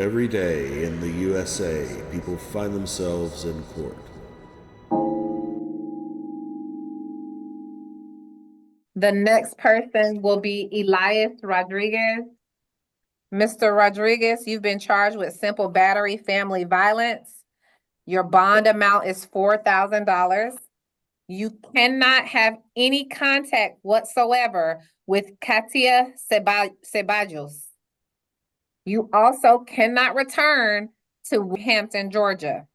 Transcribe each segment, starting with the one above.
Every day in the USA, people find themselves in court. The next person will be Elias Rodriguez. Mr. Rodriguez, you've been charged with simple battery family violence. Your bond amount is $4,000. You cannot have any contact whatsoever with Katia Ceballos. You also cannot return to Hampton, Georgia.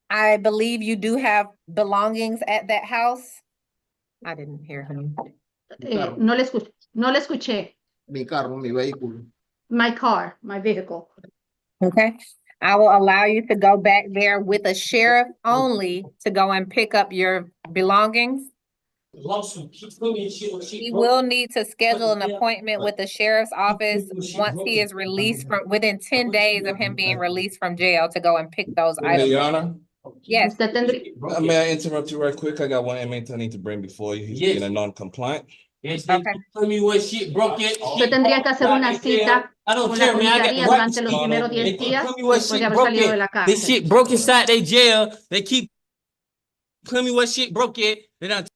I believe you do have belongings at that house. I didn't hear him. No le escuché. Mi carro, mi vehículo. My car, my vehicle. Okay, I will allow you to go back there with a sheriff only to go and pick up your belongings. He will need to schedule an appointment with the sheriff's office once he is released from, within 10 days of him being released from jail to go and pick those Hey, items. Your Honor, Yes, Usted tendría, may I interrupt you right quick? I got one inmate I need to bring before you. He's Yes. being a non-compliant. Yes, Okay. tell me what shit broke it. usted tendría que hacer una cita I don't con la care, man. I got comisaría the right durante los No, no, primeros no. 10 They keep días telling me what después de shit haber broke salido de it. la This cárcel. shit broke inside they jail. They keep telling me what shit broke it. They done.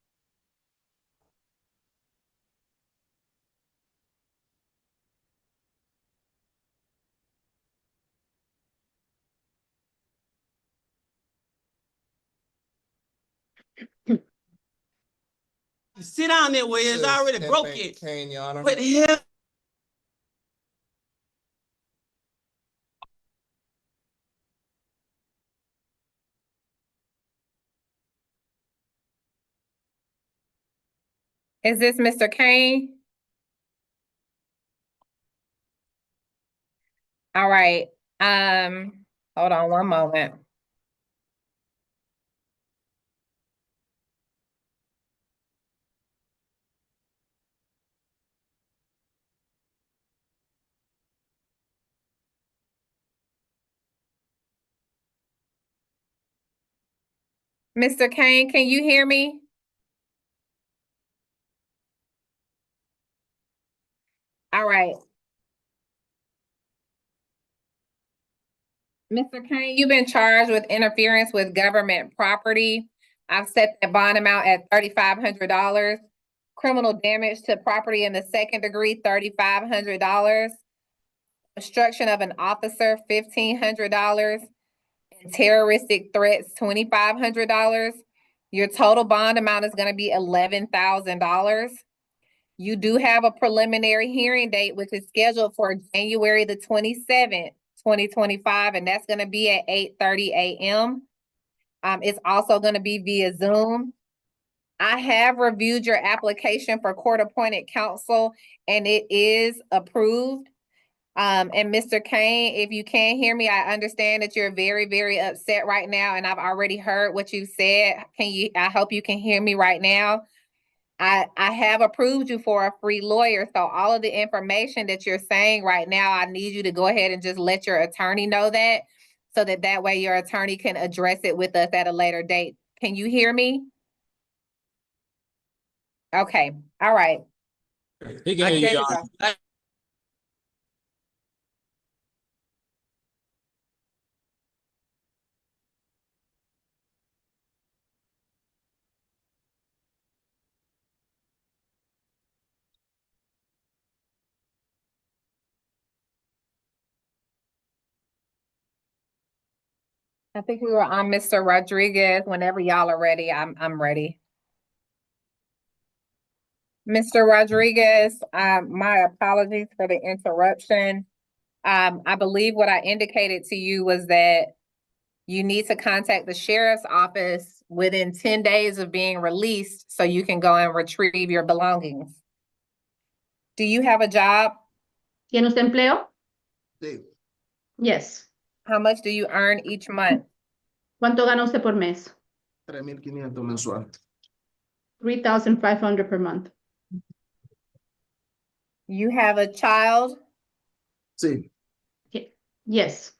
Sit down there where it's already broke it. Kane, Your Honor. What the hell? is this Mr. Kane? All right, hold on one moment. Mr. Kane, can you hear me? All right. Mr. Kane, you've been charged with interference with government property. I've set the bond amount at $3,500. Criminal damage to property in the second degree, $3,500. Obstruction of an officer, $1,500. And terroristic threats, $2,500. Your total bond amount is gonna be $11,000. You do have a preliminary hearing date, which is scheduled for January the 27th, 2025, and that's gonna be at 8:30 a.m. It's also gonna be via Zoom. I have reviewed your application for court-appointed counsel, and it is approved. And Mr. Kane, if you can't hear me, I understand that you're very, very upset right now, and I've already heard what you said. I hope you can hear me right now. I have approved you for a free lawyer, so all of the information that you're saying right now, I need you to go ahead and just let your attorney know that, so that way your attorney can address it with us at a later date. Can you hear me? Okay, all right. He can hear you, There Your you Honor. go. I think we were on Mr. Rodriguez. Whenever y'all are ready, I'm ready. Mr. Rodriguez, my apologies for the interruption. I believe what I indicated to you was that you need to contact the sheriff's office within 10 days of being released so you can go and retrieve your belongings. Do you have a job? ¿Tiene usted empleo? Sí. Yes. How much do you earn each month? ¿Cuánto gana usted por mes? 3,500 mensual. 3,500 per month. You have a child? Sí. Yes.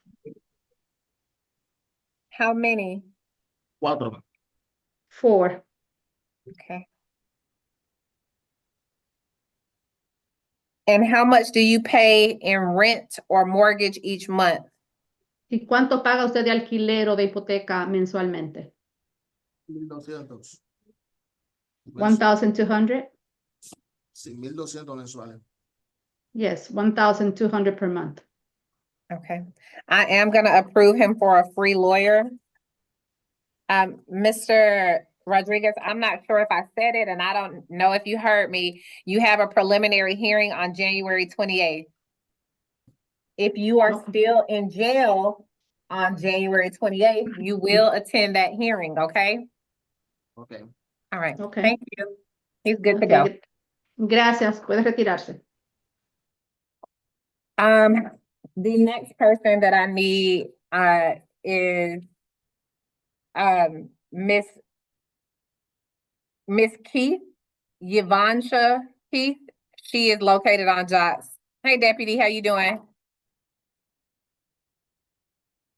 How many? 4. 4. Okay. And how much do you pay in rent or mortgage each month? ¿Y cuánto paga usted de alquiler o de hipoteca mensualmente? 1,200. 1,200? Sí, 1,200 mensuales. Yes, 1,200 per month. Okay, I am gonna approve him for a free lawyer. Mr. Rodriguez, I'm not sure if I said it, and I don't know if you heard me. You have a preliminary hearing on January 28th. If you are Okay. still in jail on January 28th, you will attend that hearing, okay? Okay. All right, Okay. thank you. He's good to Okay, go. Gracias, puede retirarse. The next person that I need, is, Miss Keith, Yvansha Keith. She is located on Jots. Hey, Deputy, how you doing?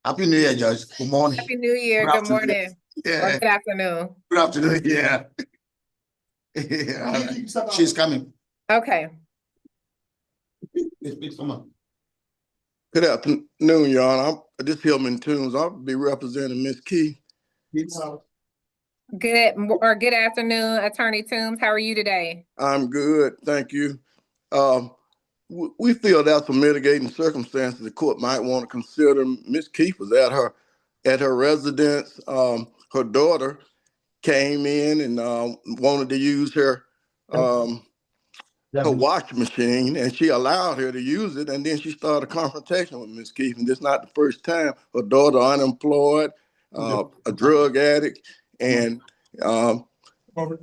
Happy New Year, Judge. Good morning. Happy New Year, Good good afternoon. morning, or Yeah, good afternoon. good afternoon. Yeah. Yeah, she's coming. Okay, Come on. Good afternoon, Your Honor. This Hillman Toombs. I'll be representing Ms. Key. good afternoon, Attorney Toombs. How are you today? I'm good, thank you. We feel that's some mitigating circumstances the court might want to consider. Ms. Keith was at her residence. Her daughter came in and wanted to use her washing machine, and she allowed her to use it, and then she started a confrontation with Ms. Keith. And this is not the first time. Her daughter unemployed, a drug addict, and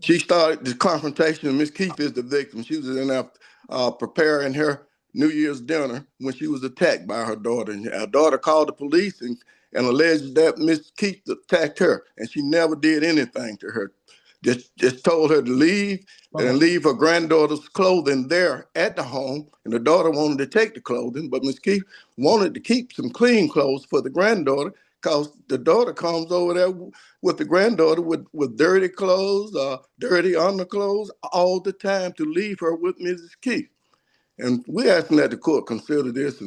she started the confrontation, and Ms. Keith is the victim. She was in there preparing her New Year's dinner when she was attacked by her daughter. And her daughter called the police and alleged that Ms. Keith attacked her, and she never did anything to her. Just told her to leave and leave her granddaughter's clothing there at the home. And the daughter wanted to take the clothing, but Ms. Keith wanted to keep some clean clothes for the granddaughter, because the daughter comes over there with the granddaughter with dirty clothes, dirty underclothes all the time, to leave her with Mrs. Keith. And we're asking that the court consider this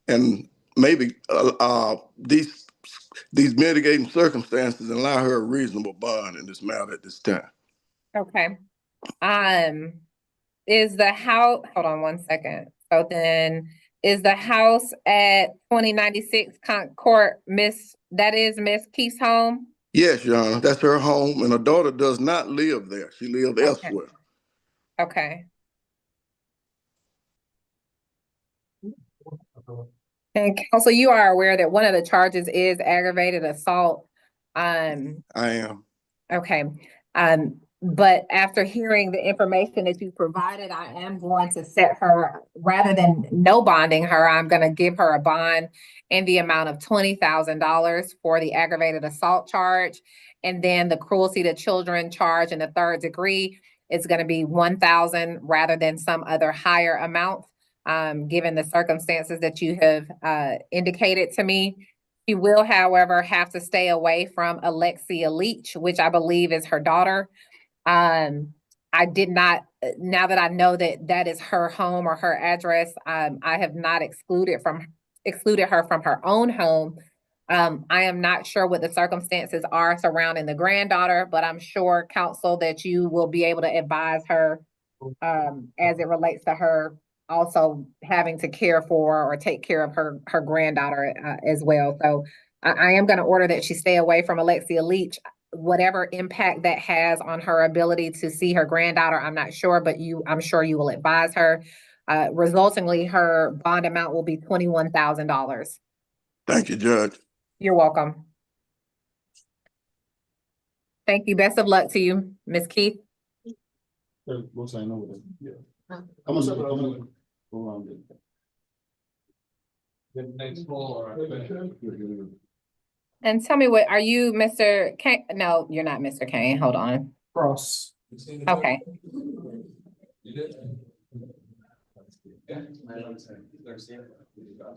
and maybe these mitigating circumstances and allow her a reasonable bond in this matter at this time. Okay. Is the house, hold on one second. So then, is the house at 2096 Concord, that is Miss Keith's home? Yes, Your Honor, that's her home, and her daughter does not live there. She lives Okay. elsewhere. Okay. And counsel, you are aware that one of the charges is aggravated assault. I am. Okay. But after hearing the information that you provided, I am going to set her, rather than no bonding her, I'm going to give her a bond in the amount of $20,000 for the aggravated assault charge. And then the cruelty to children charge in the third degree is going to be $1,000 rather than some other higher amount, given the circumstances that you have indicated to me. She will, however, have to stay away from Alexia Leach, which I believe is her daughter. I did not, now that I know that that is her home or her address, I have not excluded her from her own home. I am not sure what the circumstances are surrounding the granddaughter, but I'm sure, counsel, that you will be able to advise her as it relates to her also having to care for or take care of her granddaughter as well. So I am going to order that she stay away from Alexia Leach. Whatever impact that has on her ability to see her granddaughter, I'm not sure, but I'm sure you will advise her. Resultingly, her bond amount will be $21,000. Thank you, Judge. You're welcome. Thank you. Best of luck to you, Ms. Keith. And tell me, what are you, Mr. Kane? No, you're not Mr. Kane. Hold on. Cross. Okay.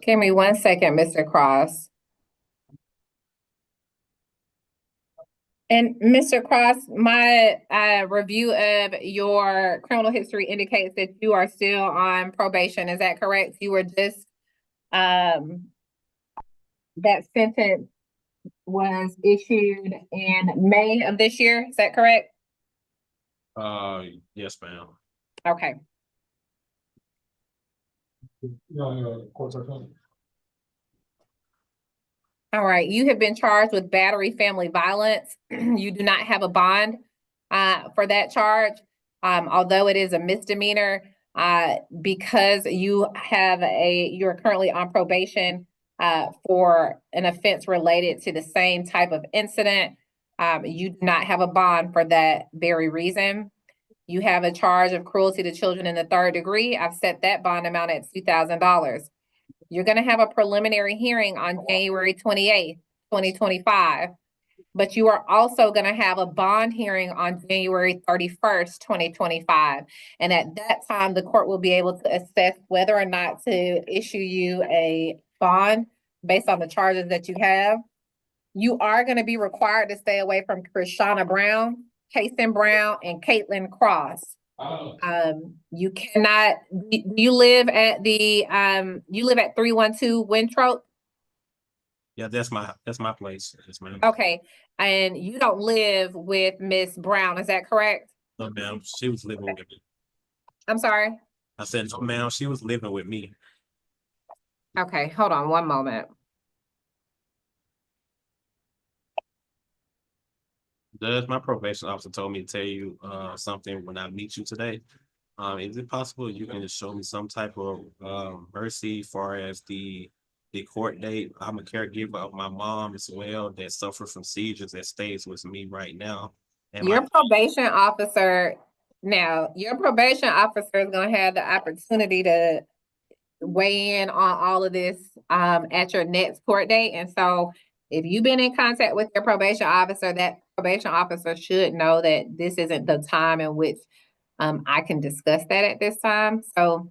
Give me 1 second, Mr. Cross. And Mr. Cross, my review of your criminal history indicates that you are still on probation. Is that correct? You were just, that sentence was issued in May of this year. Is that correct? Yes, ma'am. Okay. All right, you have been charged with battery family violence. You do not have a bond for that charge. Although it is a misdemeanor, because you're currently on probation for an offense related to the same type of incident. You do not have a bond for that very reason. You have a charge of cruelty to children in the 3rd degree. I've set that bond amount at $2,000. You're gonna have a preliminary hearing on January 28th, 2025. But you are also gonna have a bond hearing on January 31st, 2025. And at that time, the court will be able to assess whether or not to issue you a bond based on the charges that you have. You are gonna be required to stay away from Krishana Brown, Kason Brown, and Caitlin Cross. You cannot, you live at 312 Winthrop? Yeah, that's my place. Yes, ma'am. Okay, and you don't live with Miss Brown, is that correct? No, ma'am. She was living with me. I'm sorry? I said, no, ma'am. She was living with me. Okay, hold on one moment. Judge, my probation officer told me to tell you something when I meet you today. Is it possible you can just show me some type of mercy as far as the court date? I'm a caregiver of my mom as well that suffers from seizures that stays with me right now. And Your probation officer is gonna have the opportunity to weigh in on all of this at your next court date. And so if you've been in contact with your probation officer, that probation officer should know that this isn't the time in which I can discuss that at this time. So,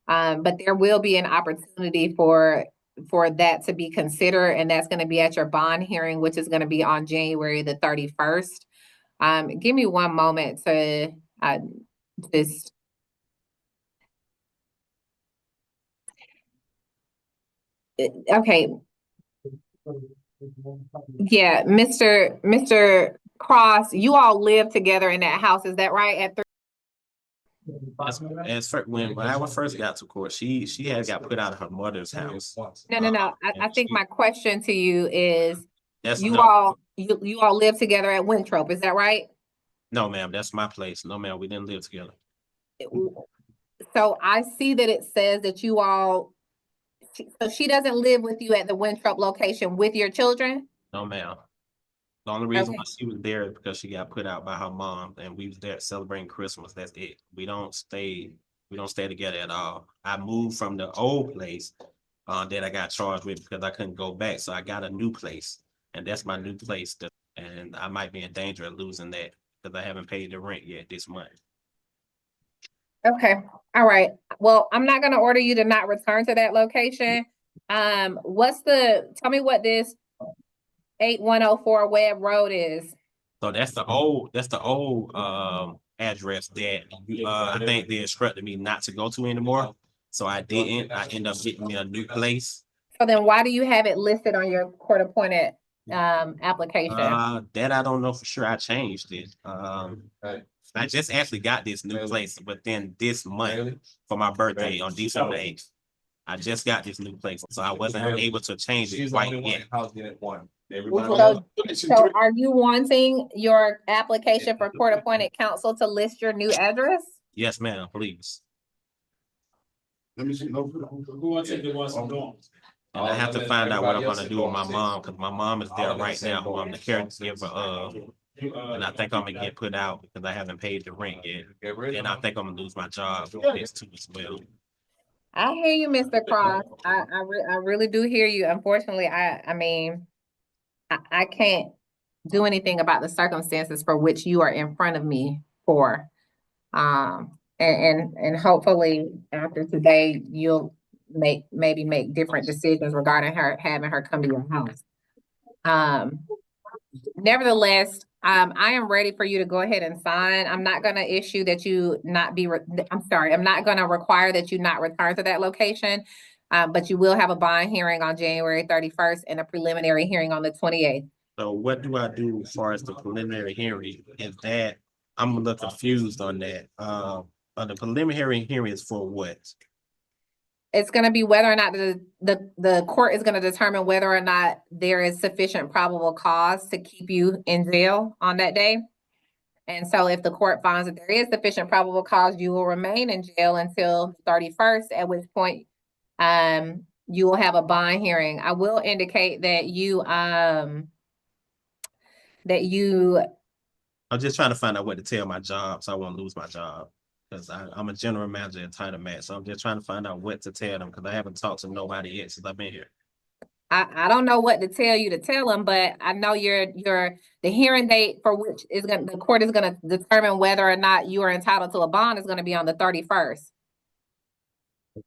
but there will be an opportunity for that to be considered, and that's going to be at your bond hearing, which is going to be on January the 31st. Give me one moment to just. Okay. Yeah, Mr. Cross, you all live together in that house, is that right? when I first got to court, she had got put out of her mother's house. No. I think my question to you is, you no, all live together at Winthrop, is that right? No, ma'am, that's my place. No, ma'am, we didn't live together. So I see that it says that you all, so she doesn't live with you at the Winthrop location with your children? No, ma'am. The only reason Okay. why she was there is because she got put out by her mom, and we was there celebrating Christmas. That's it. We don't stay together at all. I moved from the old place that I got charged with because I couldn't go back. So I got a new place, and that's my new place. And I might be in danger of losing that because I haven't paid the rent yet this month. Okay, all right. Well, I'm not gonna order you to not return to that location. Tell me what this 8104 Webb Road is. So that's the old address that I think they instructed me not to go to anymore. So I didn't. I ended up getting me a new place. So then why do you have it listed on your court appointed application? That I don't know for sure. I changed it. I just actually got this new place within this month for my birthday on December 8th. I just got this new place, so I wasn't able to change it quite yet. So are you wanting your application for court appointed counsel to list your new address? Yes, ma'am, please. Let me see. No. Who wants it? And I have to find out what I'm gonna do with my mom, because my mom is there right now, who I'm the caregiver of. And I think I'm gonna get put out because I haven't paid the rent yet. And I think I'm gonna lose my job for this too as well. I hear you, Mr. Cross. I really do hear you. Unfortunately, I mean, I can't do anything about the circumstances for which you are in front of me for. And hopefully after today, you'll maybe make different decisions regarding her having her come to your house. Nevertheless, I am ready for you to go ahead and sign. I'm not gonna issue that you not be, I'm not gonna require that you not return to that location. But you will have a bond hearing on January 31st and a preliminary hearing on the 28th. So what do I do as far as the preliminary hearing? Is that, I'm a little confused on that. The preliminary hearing is for what? It's gonna be whether or not the court is gonna determine whether or not there is sufficient probable cause to keep you in jail on that day. And so if the court finds that there is sufficient probable cause, you will remain in jail until the 31st, at which point you will have a bond hearing. I will indicate that I'm just trying to find out what to tell my job, so I won't lose my job. Because I'm a general manager at Title Matt, so I'm just trying to find out what to tell them, because I haven't talked to nobody yet since I've been here. I don't know what to tell you to tell them, but I know the hearing date for which the court is gonna determine whether or not you are entitled to a bond is gonna be on the 31st.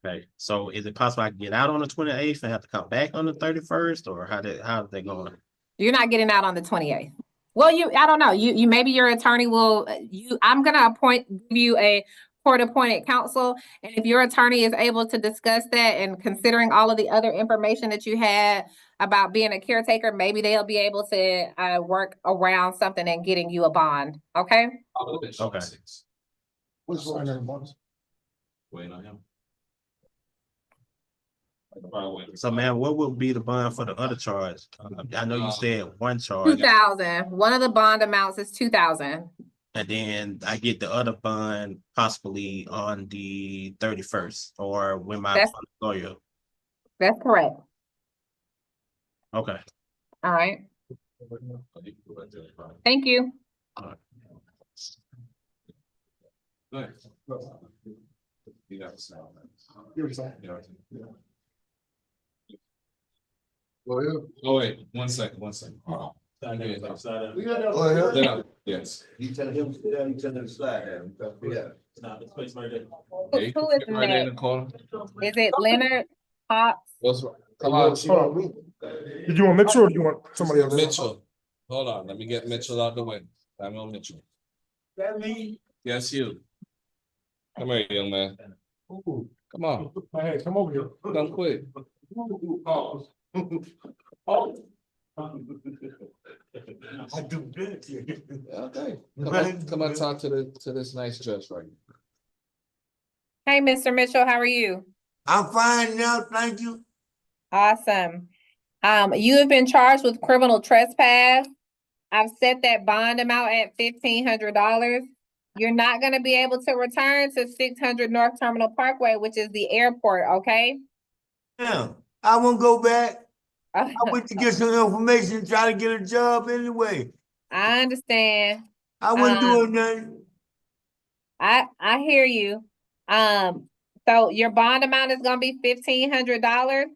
Okay, so is it possible I can get out on the 28th and have to come back on the 31st, or how is that going? You're not getting out on the 28th. Well, I don't know. You maybe your attorney will, I'm gonna give you a court-appointed counsel. And if your attorney is able to discuss that and considering all of the other information that you had about being a caretaker, maybe they'll be able to work around something and getting you a bond, okay? Okay. What's going on? Waiting on him. So man, what will be the bond for the other charge? I know you said one charge. 2,000. One of the bond amounts is 2,000. And then I get the other bond possibly on the 31st or when my lawyer. That's correct. Okay. All right. Thank you. All right. Oh, wait, one second. Oh, Yes. You tell him to down, you tell him to slide down. Yeah. Who is the Right there in next? the corner. Is it Leonard Potts? Come on, Did you want Mitchell or do you want somebody else? Mitchell. Hold on, let me get Mitchell out the way. I'm on Mitchell. That me? Yes, you. Come here, young man. Come on, Hey, come over here. come quick. Pause. Oh. I do good here. Okay. Come on, talk to this nice judge right here. Hey, Mr. Mitchell, how are you? I'm fine now, thank you. Awesome. You have been charged with criminal trespass. I've set that bond amount at $1,500. You're not gonna be able to return to 600 North Terminal Parkway, which is the airport, okay? Yeah, I won't go back. I went to get some information, try to get a job anyway. I understand. I wasn't doing nothing. I hear you. So your bond amount is gonna be $1,500.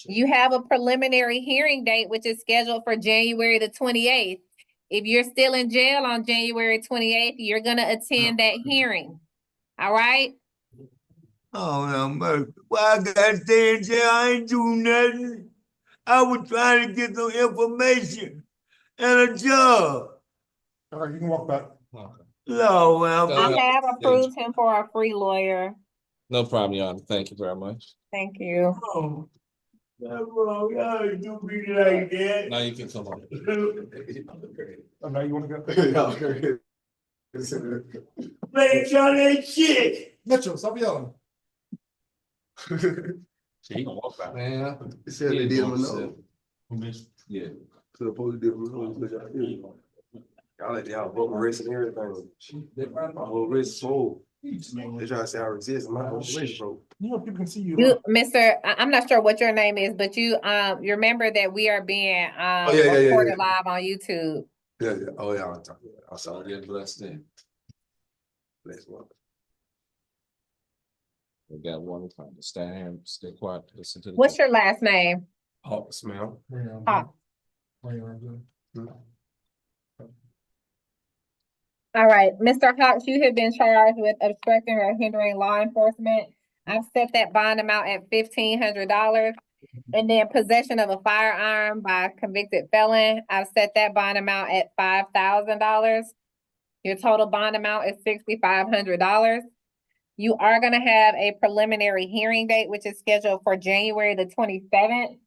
You have a preliminary hearing date, which is scheduled for January the 28th. If you're still in jail on January 28th, you're gonna attend that hearing. All right? Oh, no, why I gotta stay in jail? I ain't do nothing. I was trying to get some information and a job. All right, you can walk back. No, well, I have approved him for a free lawyer. No problem, Your Honor. Thank you very much. Thank you. oh, that's wrong. Y'all ain't do me like that. Now you can come on. Oh, now you want to go? Man, y'all ain't shit. Mitchell, stop yelling. So you can walk back. Man. It said they didn't know. Yeah. So the police didn't know. Y'all like y'all vote race and everything. Well, race soul. They try to say I resist. My race, bro. You know, people can see you. Mr. I'm not sure what your name is, but you remember that we are being yeah. recorded live on YouTube. Yeah. Oh yeah, I'm talking. I'm So sorry. get blessed in. Next one. We got one time to stand here and stay quiet. Listen to the. What's your last name? Hawk smell. Hawk. All right, Mr. Hawks, you have been charged with obstructing or hindering law enforcement. I've set that bond amount at $1,500. And then possession of a firearm by a convicted felon, I've set that bond amount at $5,000. Your total bond amount is $6,500. You are gonna have a preliminary hearing date, which is scheduled for January the 27th,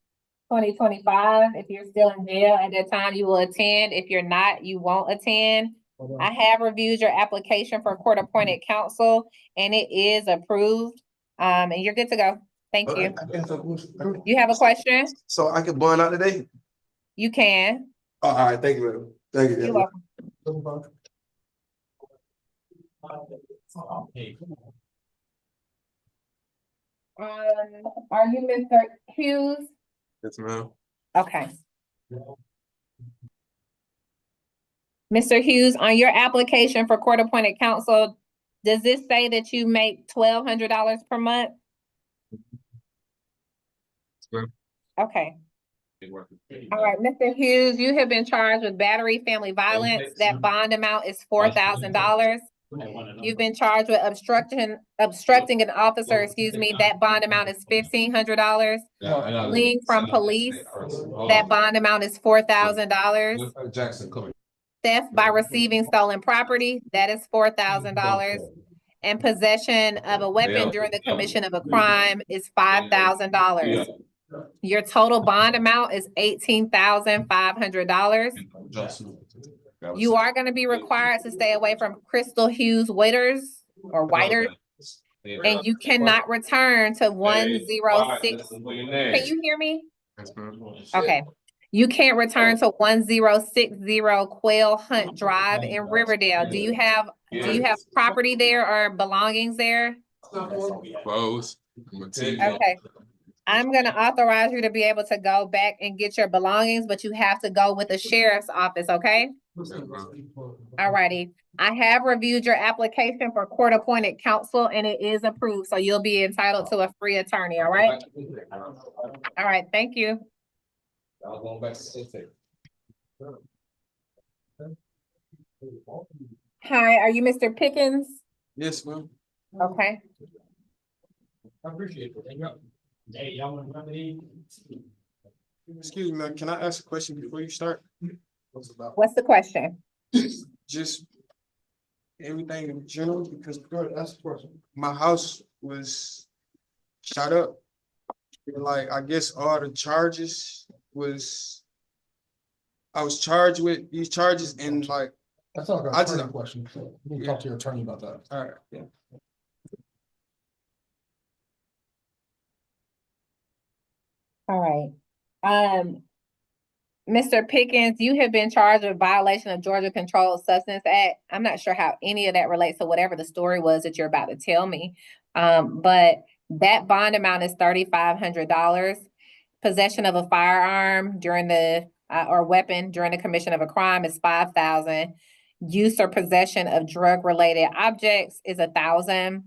2025. If you're still in jail at that time, you will attend. If you're not, you won't attend. I have reviewed your application for court-appointed counsel, and it is approved. And you're good to go. Thank you. You have a question? So I can bond out today? You can. Oh, all right, thank you, madam. Thank you. You're welcome. Are you Mr. Hughes? Yes, ma'am. Okay. Mr. Hughes, on your application for court-appointed counsel, does this say that you make $1,200 per month? ma'am. Okay. All right, Mr. Hughes, you have been charged with battery, family violence. That bond amount is $4,000. You've been charged with obstructing an officer, excuse me, that bond amount is $1,500. Fleeing from police, that bond amount is $4,000. Jackson, come here. Theft by receiving stolen property, that is $4,000. And possession of a weapon during the commission of a crime is $5,000. Your total bond amount is $18,500. You are gonna be required to stay away from Crystal Hughes waiters or whiters, and you cannot return to 106. Can you hear me? Yes, ma'am. Okay. You can't return to 1060 Quail Hunt Drive in Riverdale. Do you have property there or belongings there? Close. Okay. I'm gonna authorize you to be able to go back and get your belongings, but you have to go with the sheriff's office, okay? Alrighty. I have reviewed your application for court-appointed counsel and it is approved, so you'll be entitled to a free attorney, all right? All right, thank you. Hi, are you Mr. Pickins? Yes, ma'am. Okay. I appreciate it. Hey, y'all want to come in? Excuse me, can I ask a question before you start? What's the question? Just everything in general, because Go ahead, ask the question. my house was shot up. And like, I guess all the charges was, I was charged with these charges and like, That's not I a just- attorney question. So you can talk to your attorney about that. all right, yeah. All right. Mr. Pickens, you have been charged with violation of Georgia Controlled Substance Act. I'm not sure how any of that relates to whatever the story was that you're about to tell me. But that bond amount is $3,500. Possession of a firearm during the or weapon during the commission of a crime is $5,000. Use or possession of drug-related objects is $1,000.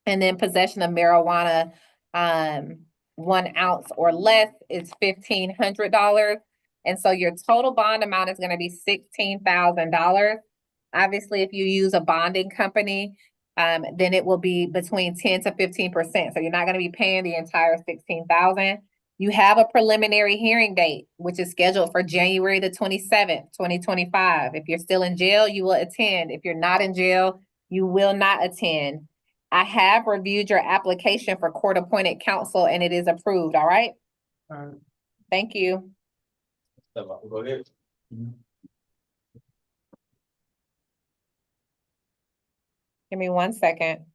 And then possession of marijuana 1 ounce or less is $1,500. And so your total bond amount is gonna be $16,000. Obviously, if you use a bonding company, then it will be between 10 to 15%. So you're not gonna be paying the entire $16,000. You have a preliminary hearing date, which is scheduled for January the 27th, 2025. If you're still in jail, you will attend. If you're not in jail, you will not attend. I have reviewed your application for court-appointed counsel and it is approved, all right? Thank you. Go ahead. Give me 1 second.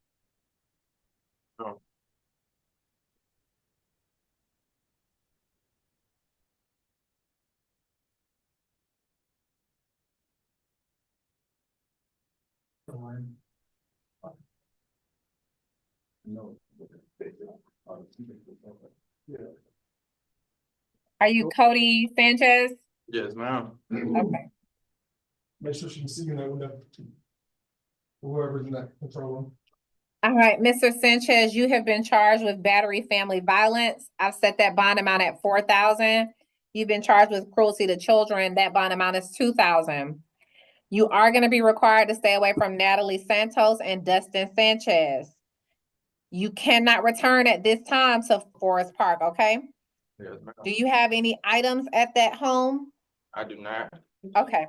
Are you Cody Sanchez? Yes, ma'am. Okay. Make sure she can see you in that window. Whoever's in that control room. All right, Mr. Sanchez, you have been charged with battery family violence. I've set that bond amount at $4,000. You've been charged with cruelty to children. That bond amount is $2,000. You are gonna be required to stay away from Natalie Santos and Dustin Sanchez. You cannot return at this time to Forest Park, okay? Yes, ma'am. Do you have any items at that home? I do not. Okay.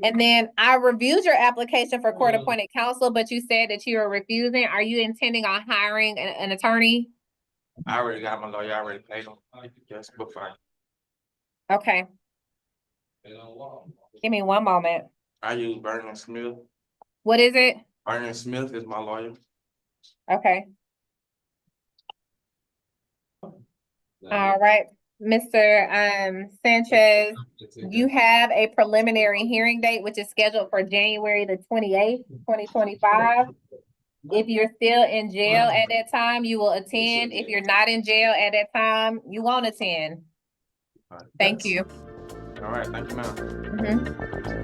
And then I reviewed your application for court-appointed counsel, but you said that you are refusing. Are you intending on hiring an attorney? I already got my lawyer, I already paid him. Yes, book fine. Okay. Give me one moment. I use Vernon Smith. What is it? Vernon Smith is my lawyer. Okay. All right, Mr. Sanchez, you have a preliminary hearing date, which is scheduled for January the 28th, 2025. If you're still in jail at that time, you will attend. If you're not in jail at that time, you won't attend. Thank you. All right, thank you, ma'am. Mhm.